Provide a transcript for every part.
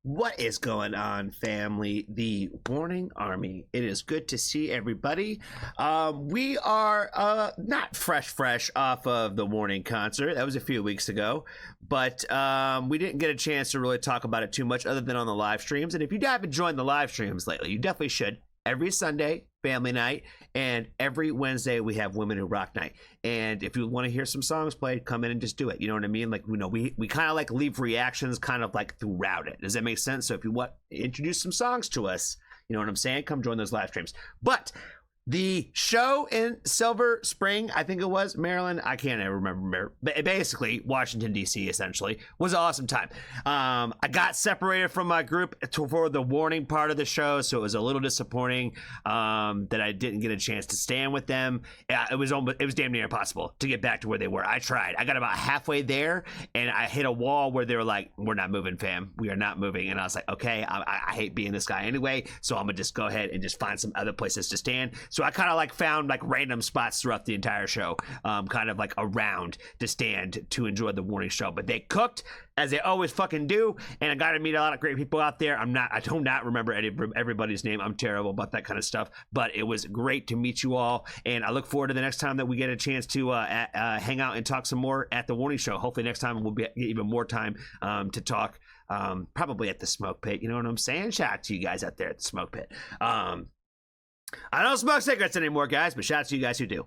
What is going on, family? The Warning Army. It is good to see everybody. We are not fresh off of the Warning concert. That was a few weeks ago, but we didn't get a chance to really talk about it too much other than on the live streams. And if you haven't joined the live streams lately, you definitely should. Every Sunday, family night, and every Wednesday we have Women Who Rock Night. And if you want to hear some songs played, come in and just do it. You know what I mean? Like, you know, we kind of like leave reactions kind of like throughout it. Does that make sense? So if you want to introduce some songs to us, you know what I'm saying? Come join those live streams. But the show in Silver Spring, I think it was, Maryland, I can't ever remember, but basically Washington, D.C. essentially, was an awesome time. I got separated from my group for the Warning part of the show, so it was a little disappointing that I didn't get a chance to stand with them. It was damn near impossible to get back to where they were. I tried. I got about halfway there, and I hit a wall where they were like, "We're not moving, fam. We are not moving." And I was like, okay, I hate being this guy anyway, so I'm gonna just go ahead and just find some other places to stand. So I kind of like found like random spots throughout the entire show, kind of like around to stand to enjoy the Warning show. But they cooked as they always fucking do, and I got to meet a lot of great people out there. I do not remember everybody's name. I'm terrible about that kind of stuff, but it was great to meet you all, and I look forward to the next time that we get a chance to hang out and talk some more at the Warning show. Hopefully next time we'll get even more time to talk, probably at the Smoke Pit. You know what I'm saying? Shout out to you guys out there at the Smoke Pit. I don't smoke cigarettes anymore, guys, but shout out to you guys who do.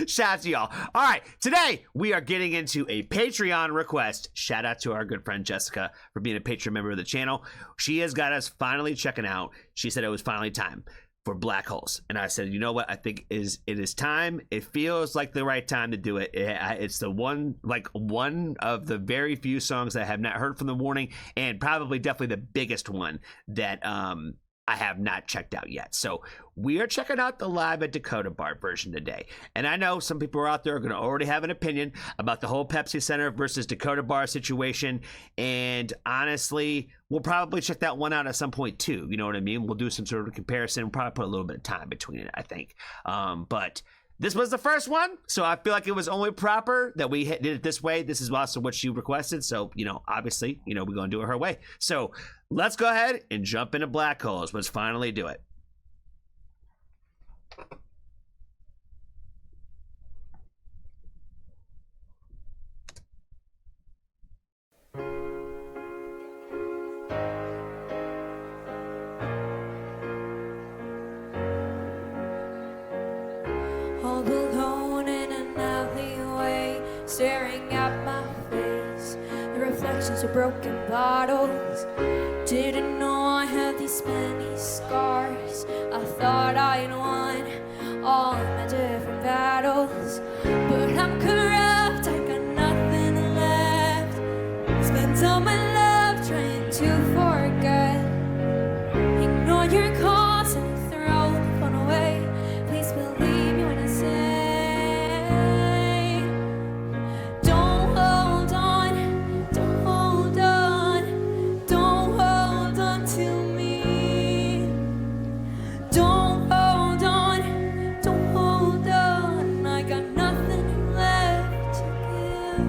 Shout out to y'all. All right, today we are getting into a Patreon request. Shout out to our good friend Jessica for being a Patreon member of the channel. She has got us finally checking out. She said it was finally time for Black Holes, and I said, you know what? I think it is time. It feels like the right time to do it. It's the one of the very few songs that I have not heard from the Warning, and probably definitely the biggest one that I have not checked out yet. So we are checking out the Live at Dakota Bar version today. And I know some people are out there are going to already have an opinion about the whole Pepsi Center versus Dakota Bar situation. And honestly, we'll probably check that one out at some point too. You know what I mean? We'll do some sort of comparison. We'll probably put a little bit of time between it, I think. But this was the first one, so I feel like it was only proper that we did it this way. This is also what she requested, so, you know, obviously, you know, we're going to do it her way. So let's go ahead and jump into Black Holes. Let's finally do it. All alone in an alleyway, staring at my face, the reflections of broken bottles. Didn't know I had these many scars. I thought I'd won all my different battles, but I'm corrupt, I got nothing left. Spent all my love trying to forget. Ignore your calls and throw the phone away. Please believe me when I say, don't hold on, don't hold on, don't hold on to me. Don't hold on, don't hold on, I got nothing left to give.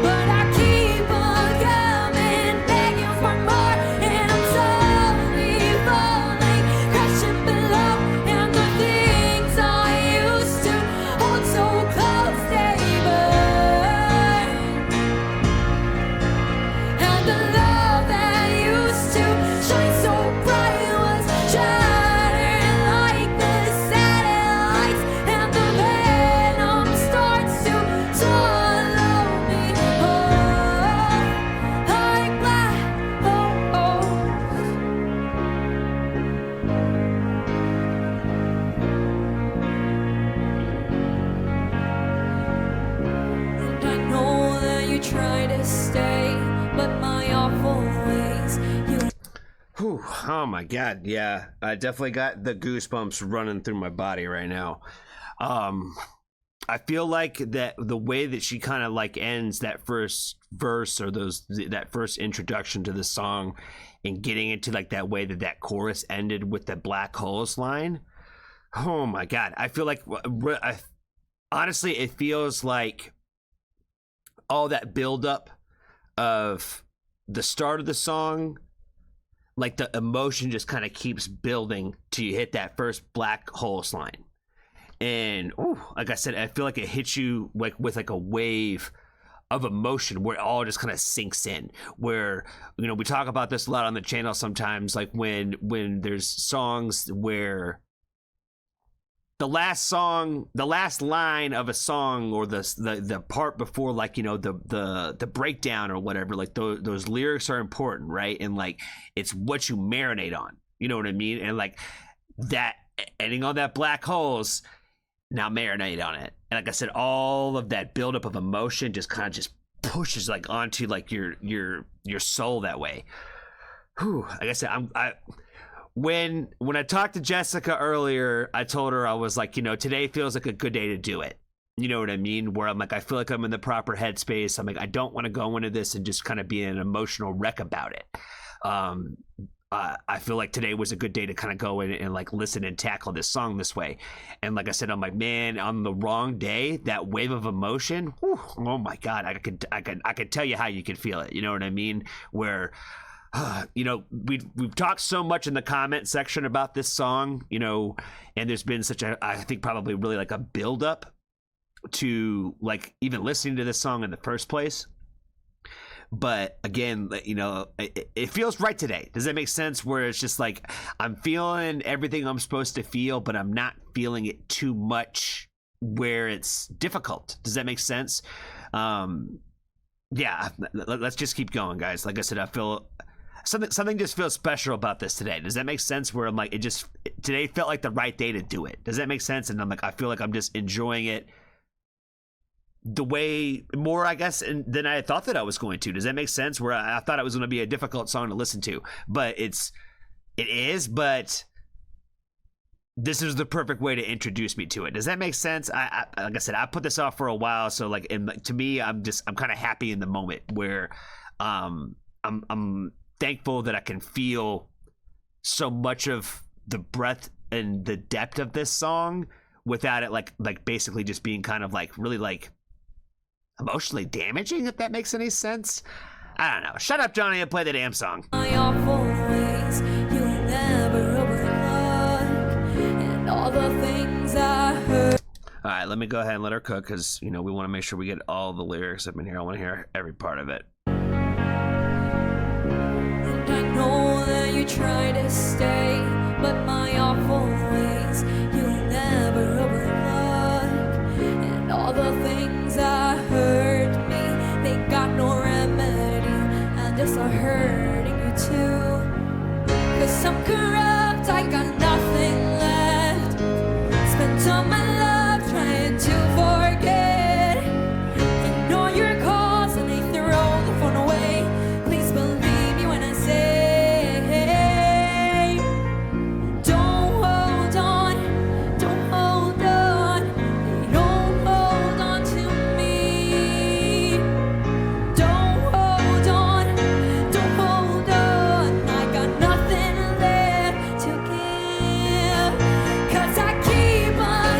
But I keep on coming, begging for more, and I'm slowly falling, crashing below. And the things I used to hold so close, they burn. And the love that used to shine so bright was shattered like the satellites. And the venom starts to swallow me whole, like black holes. And I know that you try to stay, but my awful ways, you Whew, oh my God, yeah. I definitely got the goosebumps running through my body right now. I feel like that the way that she kind of like ends that first verse or that first introduction to the song and getting into like that way that chorus ended with the Black Holes line. Oh my God. I feel like, honestly, it feels like all that buildup of the start of the song, like the emotion just kind of keeps building till you hit that first black holes line. And like I said, I feel like it hits you like with like a wave of emotion where it all just kind of sinks in. Where, you know, we talk about this a lot on the channel sometimes, like when there's songs where the last line of a song, or the part before, like, you know, the breakdown or whatever, like those lyrics are important, right? And like it's what you marinate on, you know what I mean? And like that ending on that black holes, now marinate on it. And like I said, all of that buildup of emotion just kind of just pushes like onto like your soul that way. Whew. Like I said, when I talked to Jessica earlier, I told her, I was like, you know, today feels like a good day to do it. You know what I mean? Where I'm like, I feel like I'm in the proper headspace. I'm like, I don't want to go into this and just kind of be an emotional wreck about it. I feel like today was a good day to kind of go in and like listen and tackle this song this way. And like I said, I'm like, man, on the wrong day, that wave of emotion, whew, oh my God, I could tell you how you could feel it. You know what I mean? Where, you know, we've talked so much in the comment section about this song, you know, and there's been such a, I think probably really like a buildup to like even listening to this song in the first place. But again, you know, it feels right today. Does that make sense? Where it's just like, I'm feeling everything I'm supposed to feel, but I'm not feeling it too much where it's difficult. Does that make sense? Yeah, let's just keep going, guys. Like I said, I feel something just feels special about this today. Does that make sense? Where I'm like, today felt like the right day to do it. Does that make sense? And I'm like, I feel like I'm just enjoying it the way more, I guess, than I thought that I was going to. Does that make sense? Where I thought it was going to be a difficult song to listen to, but it is, but this is the perfect way to introduce me to it. Does that make sense? I like I said, I put this off for a while. So like, and to me, I'm kind of happy in the moment where, I'm thankful that I can feel so much of the breadth and the depth of this song without it like basically just being kind of like really like emotionally damaging, if that makes any sense. I don't know. Shut up, Johnny, and play the damn song. My awful ways, you'll never overlook, and all the things I heard. All right, let me go ahead and let her cook, because, you know, we want to make sure we get all the lyrics up in here. I want to hear every part of it. And I know that you try to stay, but my awful ways, you'll never overlook, and all the things I hurt me, they got no remedy, and just are hurting you too. 'Cause I'm corrupt, I got nothing left, spent all my love trying to forget, ignore your calls and they throw the phone away. Please believe me when I say, don't hold on, don't hold on, don't hold on to me. Don't hold on, don't hold on, I got nothing left to give. 'Cause I keep on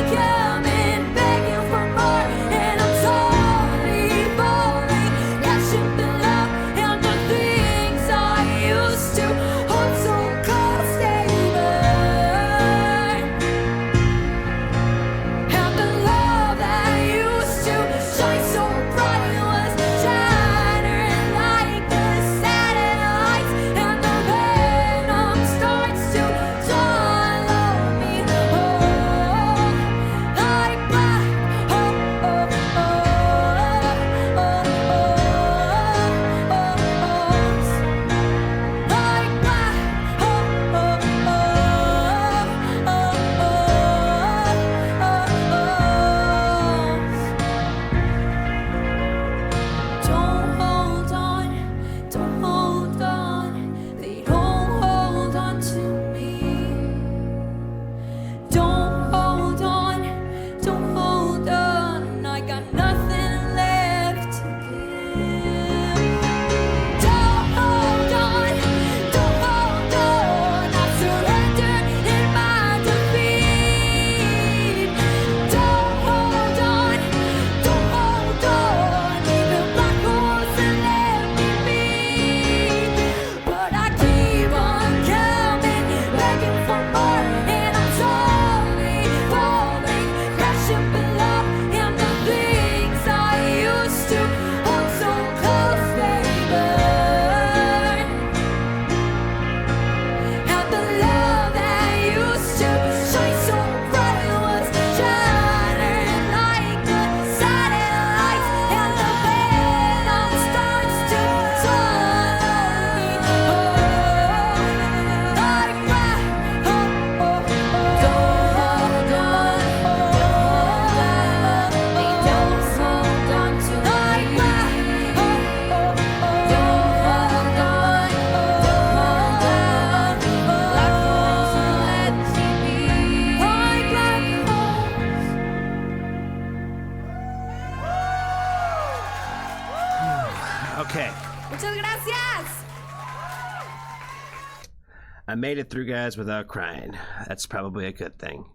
I made it through, guys, without crying. That's probably a good thing.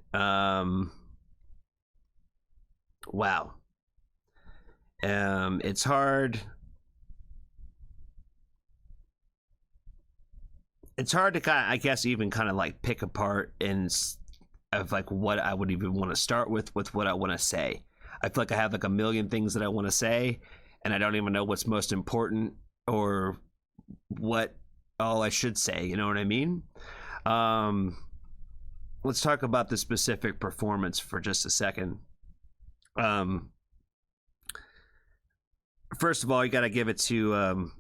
Wow. It's hard. It's hard to kind of, I guess, even kind of like pick apart of like what I would even want to start with what I want to say. I feel like I have like a million things that I want to say, and I don't even know what's most important or what all I should say. You know what I mean? Let's talk about the specific performance for just a second. First of all, you got to give it to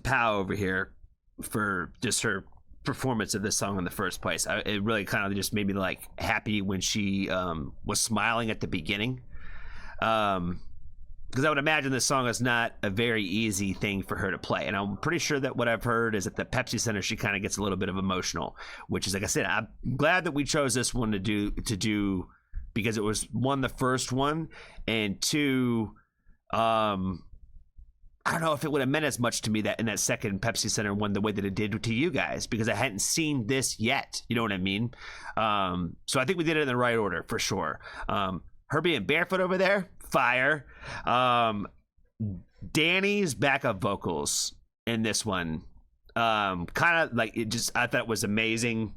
Pow over here for just her performance of this song in the first place. It really kind of just made me like happy when she was smiling at the beginning, because I would imagine this song is not a very easy thing for her to play, and I'm pretty sure that what I've heard is at the Pepsi Center she kind of gets a little bit of emotional, which is, like I said, I'm glad that we chose this one to do because it was, one, the first one, and two, I don't know if it would have meant as much to me that in that second Pepsi Center one the way that it did to you guys, because I hadn't seen this yet. You know what I mean? So I think we did it in the right order for sure. Her being barefoot over there, fire. Danny's backup vocals in this one, kind of like it just, I thought it was amazing.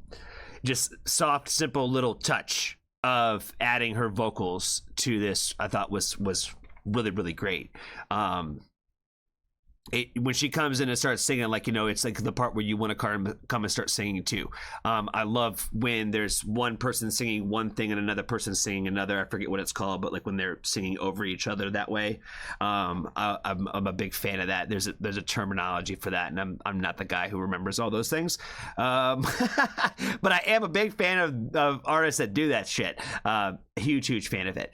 Just soft, simple little touch of adding her vocals to this, I thought was really, really great. When she comes in and starts singing, like, you know, it's like the part where you want to come and start singing too. I love when there's one person singing one thing and another person singing another. I forget what it's called, but like when they're singing over each other that way. I'm a big fan of that. There's a terminology for that, and I'm not the guy who remembers all those things. But I am a big fan of artists that do that shit. Huge fan of it.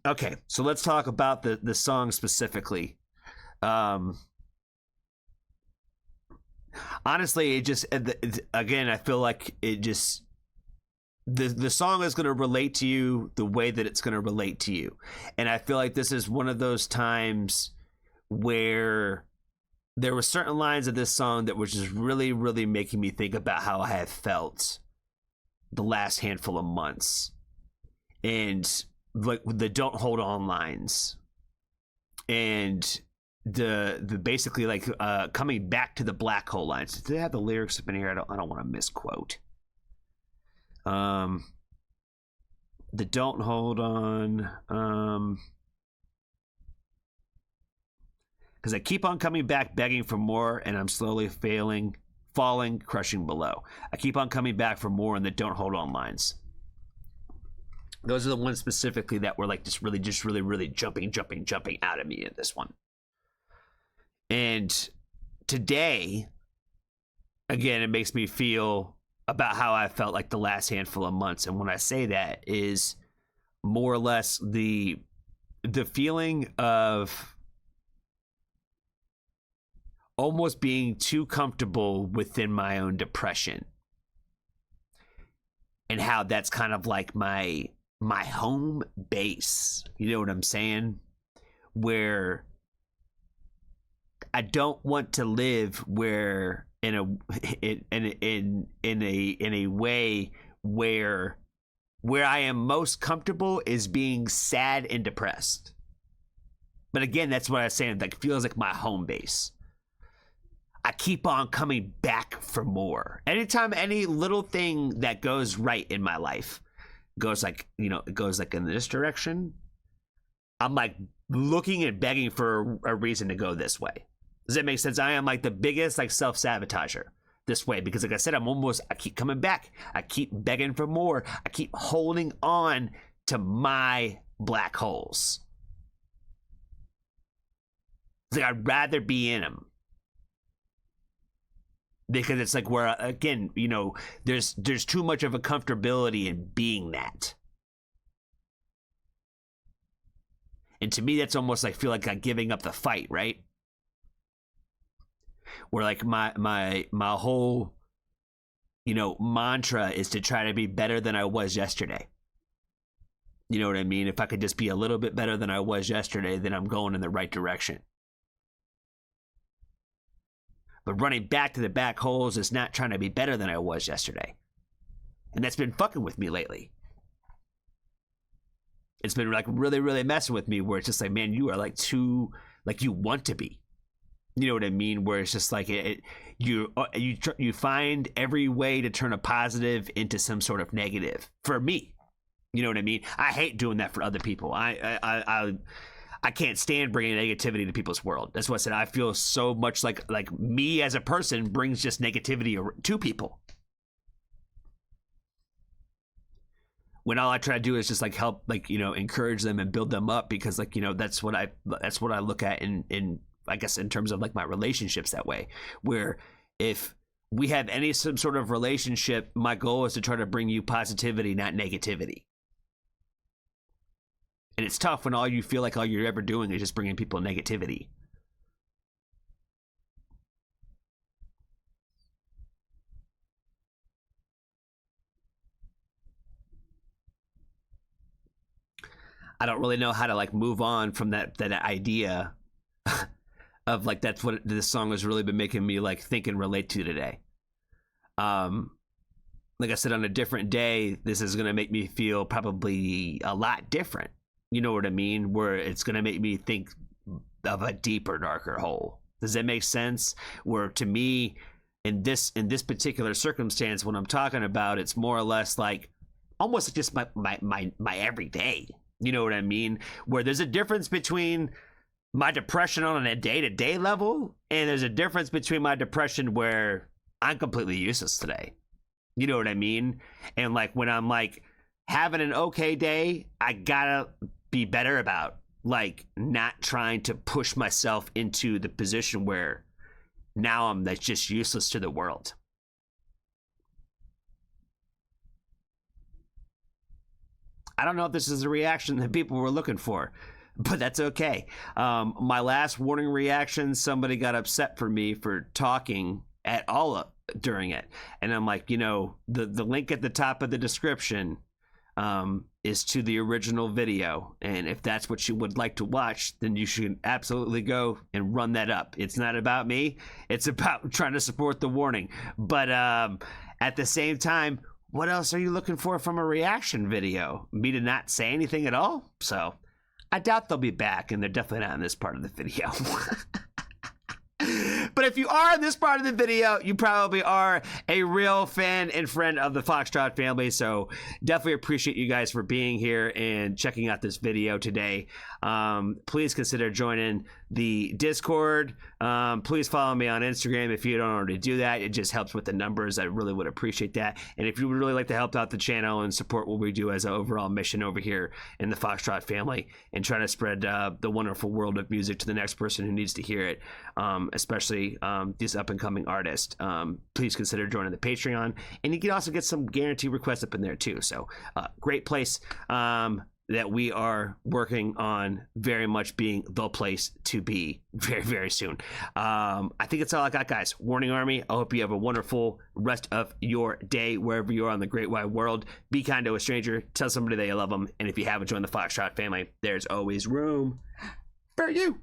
Okay, so let's talk about the song specifically. Honestly, it just, again, I feel like it just, the song is going to relate to you the way that it's going to relate to you. And I feel like this is one of those times where there were certain lines of this song that was just really, really making me think about how I have felt the last handful of months. And like the don't hold on lines. And the basically like coming back to the black hole lines. Do they have the lyrics up in here? I don't want to misquote. The don't hold on, because I keep on coming back begging for more, and I'm slowly falling, crushing below. I keep on coming back for more in the don't hold on lines. Those are the ones specifically that were like just really jumping out of me in this one. And today, again, it makes me feel about how I felt like the last handful of months. And when I say that, is more or less the feeling of almost being too comfortable within my own depression. And how that's kind of like my home base. You know what I'm saying? Where I don't want to live where in a way where I am most comfortable is being sad and depressed. But again, that's what I was saying. Like, feels like my home base. I keep on coming back for more. Anytime any little thing that goes right in my life goes like, you know, it goes like in this direction, I'm like looking and begging for a reason to go this way. Does that make sense? I am like the biggest like self-sabotager this way, because like I said, I keep coming back. I keep begging for more. I keep holding on to my black holes. It's like I'd rather be in them. Because it's like where, again, you know, there's too much of a comfortability in being that. And to me, that's almost like feel like I'm giving up the fight, right? Where like my whole, you know, mantra is to try to be better than I was yesterday. You know what I mean? If I could just be a little bit better than I was yesterday, then I'm going in the right direction. But running back to the back holes is not trying to be better than I was yesterday. And that's been fucking with me lately. It's been like really, really messing with me where it's just like, man, you are like too, like you want to be. You know what I mean? Where it's just like you find every way to turn a positive into some sort of negative. For me, you know what I mean? I hate doing that for other people. I can't stand bringing negativity to people's world. That's what I said. I feel so much like me as a person brings just negativity to people. When all I try to do is just like help, like, you know, encourage them and build them up, because like, you know, that's what I look at in I guess in terms of like my relationships that way, where if we have some sort of relationship, my goal is to try to bring you positivity, not negativity. And it's tough when all you feel like all you're ever doing is just bringing people negativity. I don't really know how to like move on from that idea of like that's what this song has really been making me like think and relate to today. Like I said, on a different day, this is gonna make me feel probably a lot different. You know what I mean? Where it's gonna make me think of a deeper, darker hole. Does that make sense? Where to me, in this particular circumstance, when I'm talking about, it's more or less like almost just my everyday. You know what I mean? Where there's a difference between my depression on a day-to-day level, and there's a difference between my depression where I'm completely useless today. You know what I mean? And like when I'm like having an okay day, I gotta be better about like not trying to push myself into the position where now I'm that's just useless to the world. I don't know if this is the reaction that people were looking for, but that's okay. My last warning reaction, somebody got upset for me for talking at all during it. And I'm like, you know, the link at the top of the description is to the original video. And if that's what you would like to watch, then you should absolutely go and run that up. It's not about me. It's about trying to support the warning. But at the same time, what else are you looking for from a reaction video? Me to not say anything at all? So I doubt they'll be back, and they're definitely not in this part of the video. But if you are in this part of the video, you probably are a real fan and friend of the Foxtrot family. So definitely appreciate you guys for being here and checking out this video today. Please consider joining the Discord. Please follow me on Instagram if you don't already do that. It just helps with the numbers. I really would appreciate that. And if you would really like to help out the channel and support what we do as an overall mission over here in the Foxtrot family and trying to spread the wonderful world of music to the next person who needs to hear it, especially these up-and-coming artists, please consider joining the Patreon. And you can also get some guaranteed requests up in there too. So great place that we are working on very much being the place to be very, very soon. I think that's all I got, guys. Warning Army, I hope you have a wonderful rest of your day wherever you are on the great wide world. Be kind to a stranger. Tell somebody that you love them. And if you haven't joined the Foxtrot family, there's always room for you.